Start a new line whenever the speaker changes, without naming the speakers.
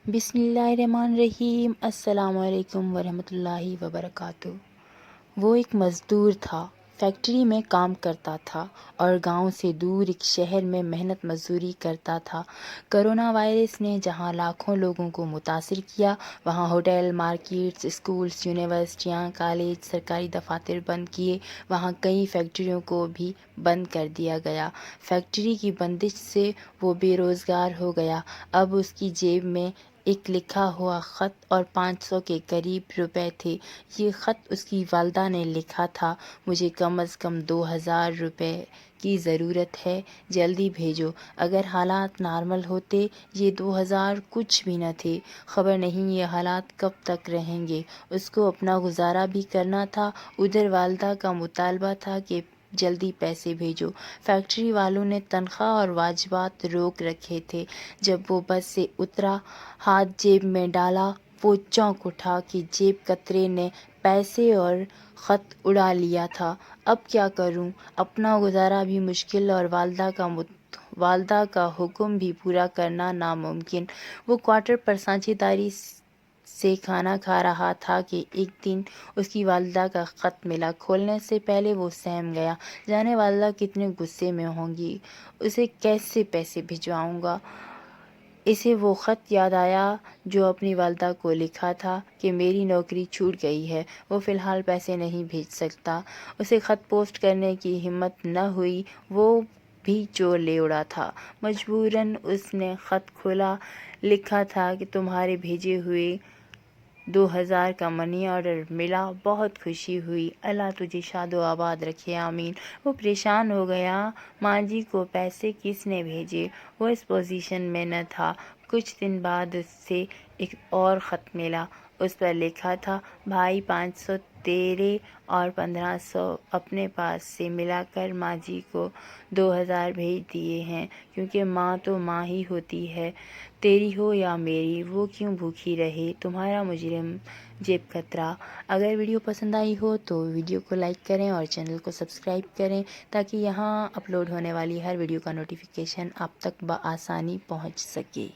بسم اللہ الرحمن الرحیم۔ السلام علیکم ورحمۃ اللہ وبرکاتہ۔ وہ ایک مزدور تھا، فیکٹری میں کام کرتا تھا اور گاؤں سے دور ایک شہر میں محنت مزدوری کرتا تھا۔ کرونا وائرس نے جہاں لاکھوں لوگوں کو متاثر کیا، وہاں ہوٹل، مارکیٹس، اسکولز، یونیورسٹیاں، کالج، سرکاری دفاتر بند کیے، وہاں کئی فیکٹریوں کو بھی بند کر دیا گیا۔ فیکٹری کی بندش سے وہ بے روزگار ہو گیا۔ اب اس کی جیب میں ایک لکھا ہوا خط اور 500 کے قریب روپے تھے۔ یہ خط اس کی والدہ نے لکھا تھا: مجھے کم از کم 2000 روپے کی ضرورت ہے، جلدی بھیجو۔ اگر حالات نارمل ہوتے یہ 2000 کچھ بھی نہ تھے۔ خبر نہیں یہ حالات کب تک رہیں گے۔ اس کو اپنا گزارا بھی کرنا تھا، ادھر والدہ کا مطالبہ تھا کہ جلدی پیسے بھیجو۔ فیکٹری والوں نے تنخواہ اور واجبات روک رکھے تھے۔ جب وہ بس سے اترا، ہاتھ جیب میں ڈالا، وہ چونک اٹھا کہ جیب کترے نے پیسے اور خط اڑا لیا تھا۔ اب کیا کروں؟ اپنا گزارا بھی مشکل اور والدہ کا حکم بھی پورا کرنا ناممکن۔ وہ کوارٹر پر سانجھی داری سے کھانا کھا رہا تھا کہ ایک دن اس کی والدہ کا خط ملا۔ کھولنے سے پہلے وہ سہم گیا، جانے والدہ کتنے غصے میں ہوں گی، اسے کیسے پیسے بھجواؤں گا۔ اسے وہ خط یاد آیا جو اپنی والدہ کو لکھا تھا کہ میری نوکری چھوٹ گئی ہے، وہ فی الحال پیسے نہیں بھیج سکتا۔ اسے خط پوسٹ کرنے کی ہمت نہ ہوئی، وہ بھی چور لے اڑا تھا۔ مجبوراً اس نے خط کھولا۔ لکھا تھا کہ تمہارے بھیجے ہوئے 2000 کا منی آرڈر ملا، بہت خوشی ہوئی، اللہ تجھے شاد و آباد رکھے، آمین۔ وہ پریشان ہو گیا، ماں جی کو پیسے کس نے بھیجے؟ وہ اس پوزیشن میں نہ تھا۔ کچھ دن بعد اسے ایک اور خط ملا۔ اس پر لکھا تھا: بھائی، 500 تیرے اور 1500 اپنے پاس سے ملا کر ماں جی کو 2000 بھیج دیے ہیں، کیونکہ ماں تو ماں ہی ہوتی ہے، تیری ہو یا میری، وہ کیوں بھوکی رہے، تمہارا مجرم جیب کترا۔ اگر ویڈیو پسند آئی ہو تو ویڈیو کو لائک کریں اور چینل کو سبسکرائب کریں تاکہ یہاں اپلوڈ ہونے والی ہر ویڈیو کا نوٹیفیکیشن آپ تک بآسانی پہنچ سکے۔